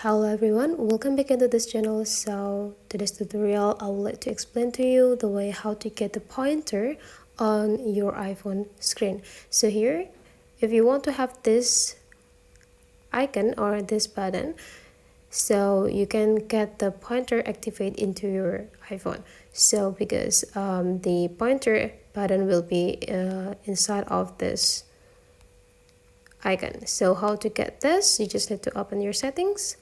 Hello everyone, welcome back into this channel. So today's tutorial I would like to explain to you the way how to get the pointer on your iPhone screen. So here, if you want to have this icon or this button, so you can get the pointer activate into your iPhone. So because the pointer button will be inside of this icon. So how to get this? You just need to open your settings,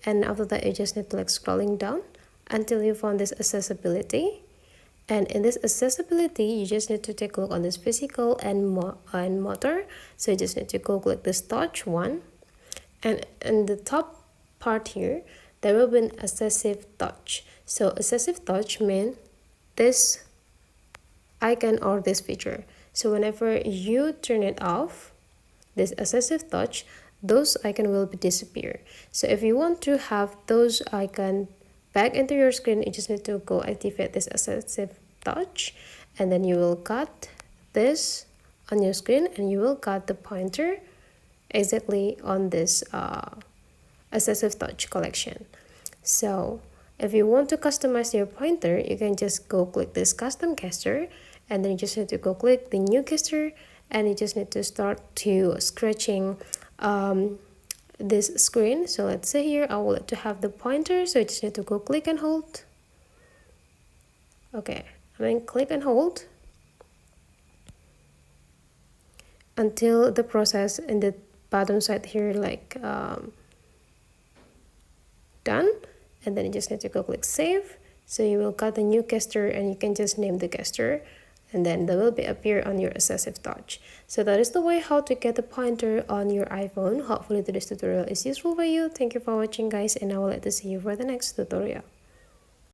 and after that you just need to scrolling down until you find this accessibility. And in this accessibility, you just need to take a look on this physical and motor. So you just need to go click this touch one, and in the top part here there will be an accessive touch. So accessive touch means this icon or this feature. So whenever you turn it off, this accessive touch, those icon will disappear. So if you want to have those icon back into your screen, you just need to go activate this accessive touch, and then you will cut this on your screen, and you will cut the pointer exactly on this accessive touch collection. So if you want to customize your pointer, you can just go click this custom gesture, and then you just need to go click the new gesture, and you just need to start to scratching this screen. So let's say here I would like to have the pointer, so you just need to go click and hold. Okay, and then click and hold until the process in the bottom side here done, and then you just need to go click save. So you will got the new gesture, and you can just name the gesture, and then that will appear on your accessive touch. So that is the way how to get the pointer on your iPhone. Hopefully today's tutorial is useful for you. Thank you for watching guys, and I would like to see you for the next tutorial.